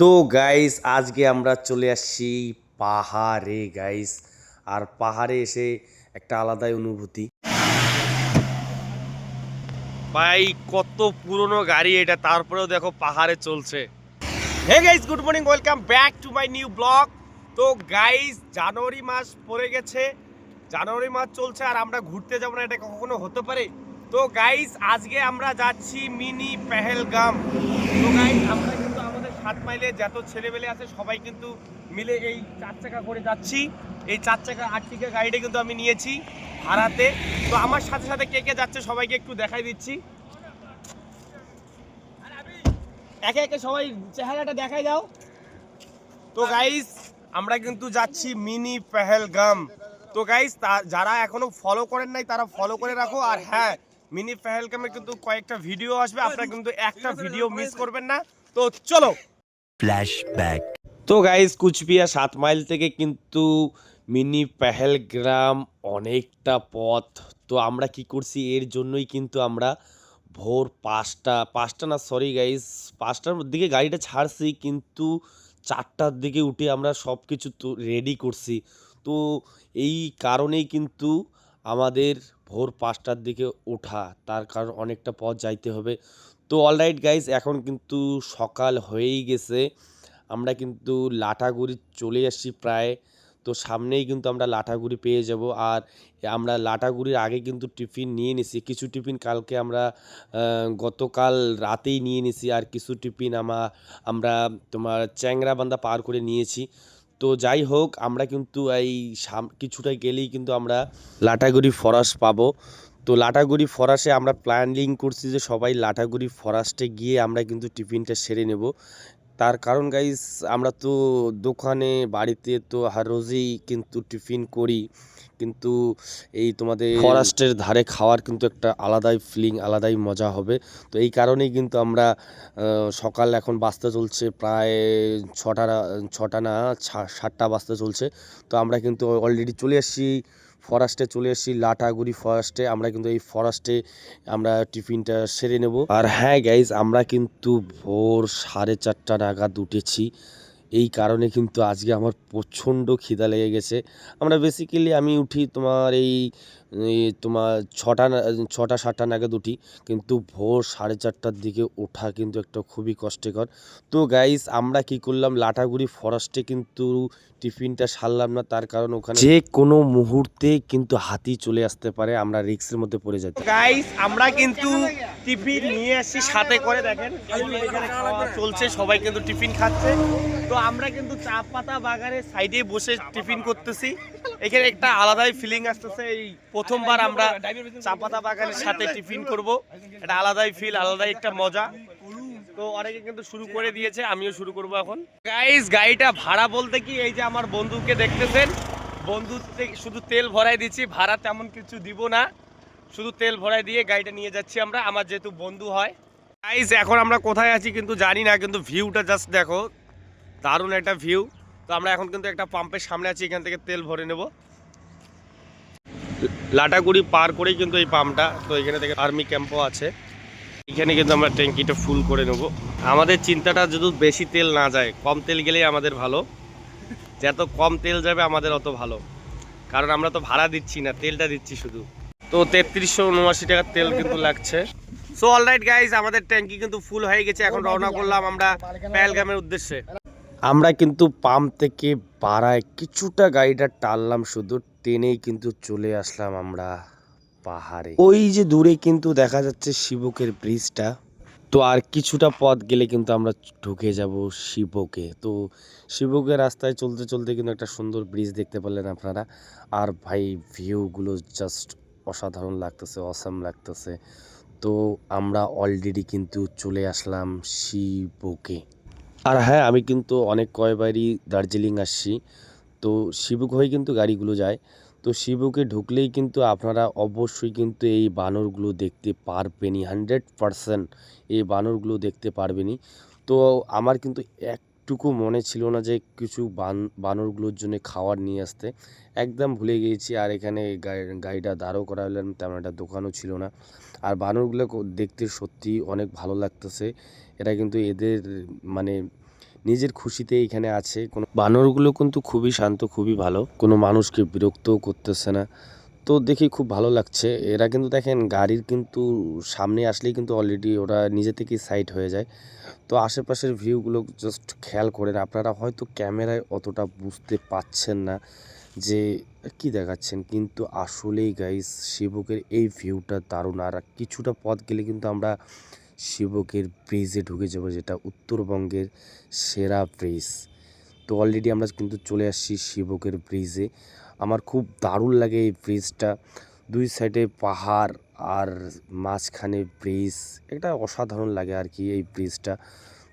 তো গাইস আজকে আমরা চলে আসছি পাহাড়ে গাইস। আর পাহাড়ে এসে একটা আলাদাই অনুভূতি। ভাই কত পুরনো গাড়ি এটা, তারপরেও দেখো পাহাড়ে চলছে। Hey guys, good morning, welcome back to my new blog. তো গাইস জানুয়ারি মাস পড়ে গেছে, জানুয়ারি মাস চলছে আর আমরা ঘুরতে যাবো না, এটা কখনো হতে পারে? তো গাইস আজকে আমরা যাচ্ছি মিনি পেহেলগাম। তো গাইস আমরা কিন্তু আমাদের 7 মাইলে যত ছেলেমেলে আছে সবাই কিন্তু মিলে এই 4 চাকা করে যাচ্ছি। এই 4 চাকা 8 চাকা গাড়িটা কিন্তু আমি নিয়েছি ভাড়াতে। তো আমার সাথে সাথে কে কে যাচ্ছে সবাইকে একটু দেখাই দিচ্ছি। একে একে সবাই চেহারাটা দেখাই দাও। তো গাইস আমরা কিন্তু যাচ্ছি মিনি পেহেলগাম। তো গাইস যারা এখনো ফলো করেন নাই তারা ফলো করে রাখো। আর হ্যাঁ, মিনি পেহেলগামে কিন্তু কয়েকটা ভিডিও আসবে, আপনারা কিন্তু একটা ভিডিও মিস করবেন না। তো চলো ফ্ল্যাশব্যাক। তো গাইস কুচবিহার 7 মাইল থেকে কিন্তু মিনি পেহেলগ্রাম অনেকটা পথ। তো আমরা কি করছি, এর জন্যই কিন্তু আমরা ভোর 5টা না, সরি গাইস, 5টার দিকে গাড়িটা ছাড়ছি, কিন্তু 4টার দিকে উঠে আমরা সব কিছু তো রেডি করছি। তো এই কারণেই কিন্তু আমাদের ভোর 5টার দিকে ওঠা, তার কারণ অনেকটা পথ যাইতে হবে। তো অলরাইট গাইস, এখন কিন্তু সকাল হয়েই গেছে, আমরা কিন্তু লাটাগুড়ি চলে আসছি প্রায়। তো সামনেই কিন্তু আমরা লাটাগুড়ি পেয়ে যাব। আর আমরা লাটাগুড়ির আগে কিন্তু টিফিন নিয়ে নিছি, কিছু টিফিন কালকে আমরা গতকাল রাতেই নিয়ে নিছি, আর কিছু টিফিন আমরা তোমার চ্যাংরাবান্ধা পার করে নিয়েছি। তো যাই হোক, আমরা কিন্তু এই কিছুটা গেলেই কিন্তু আমরা লাটাগুড়ি ফরেস্ট পাবো। তো লাটাগুড়ি ফরেস্টে আমরা প্ল্যানিং করছি যে সবাই লাটাগুড়ি ফরেস্টে গিয়ে আমরা কিন্তু টিফিনটা সেরে নেব। তার কারণ গাইস, আমরা তো দোকানে বাড়িতে তো হার রোজই কিন্তু টিফিন করি, কিন্তু এই তোমাদের ফরেস্টের ধারে খাওয়ার কিন্তু একটা আলাদাই ফিলিং, আলাদাই মজা হবে। তো এই কারণেই কিন্তু আমরা সকাল এখন বাজতে চলছে প্রায় 6টা না 7টা বাজতে চলছে। তো আমরা কিন্তু অলরেডি চলে আসছি ফরেস্টে, চলে আসছি লাটাগুড়ি ফরেস্টে। আমরা কিন্তু এই ফরেস্টে আমরা টিফিনটা সেরে নেব। আর হ্যাঁ গাইজ, আমরা কিন্তু ভোর 4:30 নাগাদ উঠেছি। এই কারণে কিন্তু আজকে আমার প্রচণ্ড খিদা লেগে গেছে। আমরা বেসিক্যালি আমি উঠি তোমার তোমার 6টা 7টা নাগাদ উঠি, কিন্তু ভোর 4:30টার দিকে ওঠা কিন্তু একটা খুবই কষ্টকর। তো গাইস আমরা কি করলাম, লাটাগুড়ি ফরেস্টে কিন্তু টিফিনটা সারলাম না, তার কারণ ওখানে যে কোনো মুহূর্তে কিন্তু হাতি চলে আসতে পারে, আমরা রিস্কের মধ্যে পড়ে যাই। গাইস আমরা কিন্তু টিফিন নিয়ে আসছি সাথে করে, দেখেন এখানে খাওয়া চলছে, সবাই কিন্তু টিফিন খাচ্ছে। তো আমরা কিন্তু চা পাতা বাগানের সাইডে বসে টিফিন করতেছি, এখানে একটা আলাদাই ফিলিং আসতেছে। এই প্রথমবার আমরা চা পাতা বাগানের সাথে টিফিন করব, এটা আলাদাই ফিল, আলাদাই একটা মজা। তো অনেকে কিন্তু শুরু করে দিয়েছে, আমিও শুরু করব এখন। গাইস গাড়িটা ভাড়া বলতে কি, এই যে আমার বন্ধুকে দেখতেছেন, বন্ধু শুধু তেল ভরাই দিচ্ছি, ভাড়া তেমন কিছু দিব না, শুধু তেল ভরাই দিয়ে গাড়িটা নিয়ে যাচ্ছি আমরা, আমার যেহেতু বন্ধু হয়। গাইস এখন আমরা কোথায় আছি কিন্তু জানি না, কিন্তু ভিউটা জাস্ট দেখো, দারুণ একটা ভিউ। তো আমরা এখন কিন্তু একটা পাম্পের সামনে আছি, এখান থেকে তেল ভরে নেব। লাটাগুড়ি পার করেই কিন্তু এই পাম্পটা, তো এখানে থেকে আর্মি ক্যাম্পও আছে, এখানে কিন্তু আমরা ট্যাঙ্কিটা ফুল করে নেব। আমাদের চিন্তাটা যদি বেশি তেল না যায়, কম তেল গেলেই আমাদের ভালো, যত কম তেল যাবে আমাদের অত ভালো, কারণ আমরা তো ভাড়া দিচ্ছি না, তেলটা দিচ্ছি শুধু। তো 3379 টাকার তেল কিন্তু লাগছে। সো অলরাইট গাইজ, আমাদের ট্যাঙ্কি কিন্তু ফুল হয়ে গেছে, এখন রওনা করলাম আমরা পেহেলগামের উদ্দেশ্যে। আমরা কিন্তু পাম্প থেকে পাড়ায় কিছুটা গাড়িটা টানলাম, শুধু টেনেই কিন্তু চলে আসলাম আমরা পাহাড়ে। ওই যে দূরে কিন্তু দেখা যাচ্ছে শিবকের ব্রিজটা। তো আর কিছুটা পথ গেলে কিন্তু আমরা ঢুকে যাব শিবকে। তো শিবকের রাস্তায় চলতে চলতে কিন্তু একটা সুন্দর ব্রিজ দেখতে পেলেন আপনারা। আর ভাই ভিউগুলো জাস্ট অসাধারণ লাগতেছে, অসাম লাগতেছে। তো আমরা অলরেডি কিন্তু চলে আসলাম শিবকে। আর হ্যাঁ, আমি কিন্তু অনেক কয়বারই দার্জিলিং আসছি, তো শিবুক হয়ে কিন্তু গাড়িগুলো যায়। তো শিবুকে ঢুকলেই কিন্তু আপনারা অবশ্যই কিন্তু এই বানরগুলো দেখতে পারবেনই, 100% এই বানরগুলো দেখতে পারবেনই। তো আমার কিন্তু একটুকু মনে ছিল না যে কিছু বানরগুলোর জন্য খাবার নিয়ে আসতে, একদম ভুলে গিয়েছি। আর এখানে গাড়িটা দাঁড়ও করা হলেন, তেমন একটা দোকানও ছিল না। আর বানরগুলো দেখতে সত্যি অনেক ভালো লাগতেছে। এটা কিন্তু এদের মানে নিজের খুশিতে এখানে আছে। কোনো বানরগুলো কিন্তু খুবই শান্ত, খুবই ভালো, কোনো মানুষকে বিরক্তও করতেছে না। তো দেখে খুব ভালো লাগছে। এরা কিন্তু দেখেন গাড়ির কিন্তু সামনে আসলেই কিন্তু অলরেডি ওরা নিজে থেকেই সাইড হয়ে যায়। তো আশেপাশের ভিউগুলো জাস্ট খেয়াল করেন, আপনারা হয়তো ক্যামেরায় অতটা বুঝতে পাচ্ছেন না যে কি দেখাচ্ছেন, কিন্তু আসলেই গাইস শিবকের এই ভিউটা দারুণ। আর কিছুটা পথ গেলে কিন্তু আমরা শিবকের ব্রিজে ঢুকে যাব, যেটা উত্তরবঙ্গের সেরা ব্রিজ। তো অলরেডি আমরা কিন্তু চলে আসছি শিবকের ব্রিজে। আমার খুব দারুণ লাগে এই ব্রিজটা, দুই সাইডে পাহাড় আর মাঝখানে ব্রিজ, এটা অসাধারণ লাগে আর কি এই ব্রিজটা।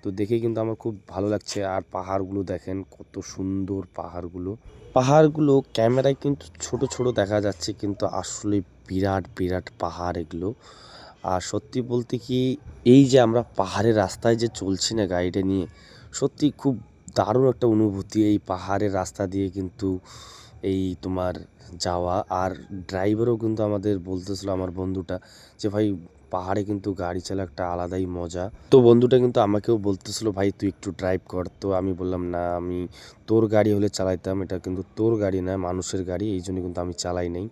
তো দেখেই কিন্তু আমার খুব ভালো লাগছে। আর পাহাড়গুলো দেখেন কত সুন্দর, পাহাড়গুলো ক্যামেরায় কিন্তু ছোট ছোট দেখা যাচ্ছে, কিন্তু আসলে বিরাট বিরাট পাহাড় এগুলো। আর সত্যি বলতে কি, এই যে আমরা পাহাড়ের রাস্তায় যে চলছি না গাড়িটা নিয়ে, সত্যি খুব দারুণ একটা অনুভূতি এই পাহাড়ের রাস্তা দিয়ে কিন্তু এই তোমার যাওয়া। আর ড্রাইভারও কিন্তু আমাদের বলতেছিল, আমার বন্ধুটা, যে ভাই পাহাড়ে কিন্তু গাড়ি চালা একটা আলাদাই মজা। তো বন্ধুটা কিন্তু আমাকেও বলতেছিল ভাই তুই একটু ড্রাইভ কর। তো আমি বললাম না, আমি তোর গাড়ি হলে চালাইতাম, এটা কিন্তু তোর গাড়ি না, মানুষের গাড়ি, এই জন্য কিন্তু আমি চালাই নাই,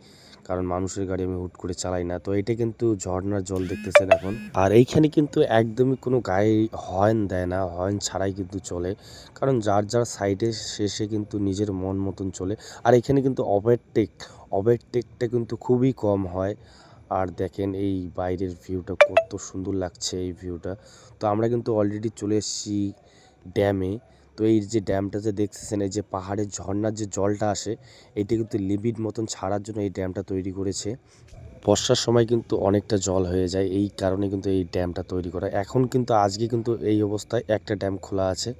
কারণ মানুষের গাড়ি আমি হুট করে চালাই না। তো এটা কিন্তু ঝর্ণার জল দেখতেছেন এখন। আর এইখানে কিন্তু একদমই কোনো গাড়ি হর্ন দেয় না, হর্ন ছাড়াই কিন্তু চলে, কারণ যার যার সাইডে শেষে কিন্তু নিজের মন মতন চলে। আর এখানে কিন্তু ওভারটেকটা কিন্তু খুবই কম হয়। আর দেখেন এই বাইরের ভিউটা কত সুন্দর লাগছে এই ভিউটা। তো আমরা কিন্তু অলরেডি চলে এসেছি ড্যামে। তো এই যে ড্যামটা যে দেখতেছেন, এই যে পাহাড়ের ঝর্ণার যে জলটা আসে, এটা কিন্তু লিমিট মতন ছাড়ার জন্য এই ড্যামটা তৈরি করেছে। বর্ষার সময় কিন্তু অনেকটা জল হয়ে যায়, এই কারণে কিন্তু এই ড্যামটা তৈরি করা। এখন কিন্তু আজকে কিন্তু এই অবস্থায় একটা ড্যাম খোলা আছে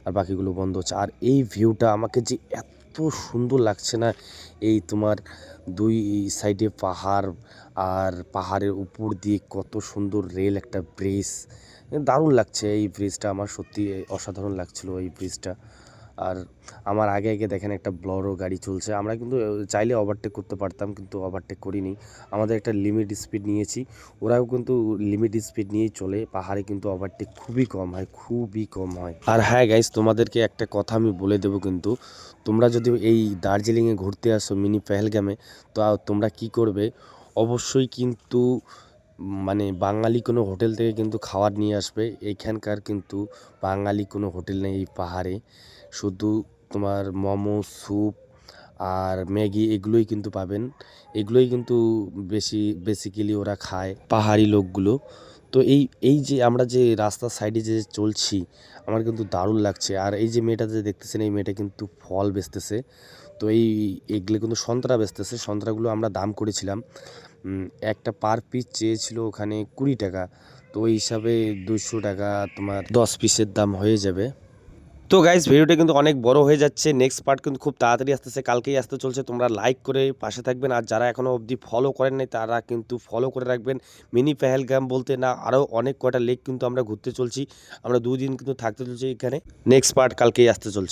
আর বাকিগুলো বন্ধ হচ্ছে। আর এই ভিউটা আমাকে যে এত সুন্দর লাগছে না, এই তোমার দুই সাইডে পাহাড়, আর পাহাড়ের উপর দিয়ে কত সুন্দর রেল, একটা ব্রিজ, দারুণ লাগছে এই ব্রিজটা। আমার সত্যি অসাধারণ লাগছিল এই ব্রিজটা। আর আমার আগে আগে দেখেন একটা বড় গাড়ি চলছে, আমরা কিন্তু চাইলে ওভারটেক করতে পারতাম, কিন্তু ওভারটেক করিনি। আমাদের একটা লিমিট স্পিড নিয়েছি, ওরাও কিন্তু লিমিট স্পিড নিয়েই চলে। পাহাড়ে কিন্তু ওভারটেক খুবই কম হয়, খুবই কম হয়। আর হ্যাঁ গাইস, তোমাদেরকে একটা কথা আমি বলে দেবো, কিন্তু তোমরা যদি এই দার্জিলিংয়ে ঘুরতে আসো মিনি পেহেলগামে, তো তোমরা কি করবে, অবশ্যই কিন্তু মানে বাঙালি কোনো হোটেল থেকে কিন্তু খাবার নিয়ে আসবে। এইখানকার কিন্তু বাঙালি কোনো হোটেল নেই এই পাহাড়ে, শুধু তোমার মোমো, স্যুপ আর ম্যাগি এগুলোই কিন্তু পাবেন। এগুলোই কিন্তু বেসিক্যালি ওরা খায় পাহাড়ি লোকগুলো। তো এই যে আমরা যে রাস্তার সাইডে যে চলছি, আমার কিন্তু দারুণ লাগছে। আর এই যে মেয়েটা যে দেখতেছেন, এই মেয়েটা কিন্তু ফল বেচতেছে। তো এইগুলো কিন্তু সন্ত্রা বেচতেছে। সন্ত্রাগুলো আমরা দাম করেছিলাম, একটা পার পিস চেয়েছিল ওখানে 20 টাকা। তো ওই হিসাবে 200 টাকা তোমার 10 পিসের দাম হয়ে যাবে। তো গাইস ভিডিওটা কিন্তু অনেক বড় হয়ে যাচ্ছে, নেক্সট পার্ট কিন্তু খুব তাড়াতাড়ি আসতেছে, কালকেই আসতে চলছে। তোমরা লাইক করে পাশে থাকবেন, আর যারা এখনও অবধি ফলো করেন নাই তারা কিন্তু ফলো করে রাখবেন। মিনি পেহেলগাম বলতে না, আরও অনেক কয়টা লেক কিন্তু আমরা ঘুরতে চলছি, আমরা 2 দিন কিন্তু থাকতে চলছি এখানে। নেক্সট পার্ট কালকেই আসতে চলছে।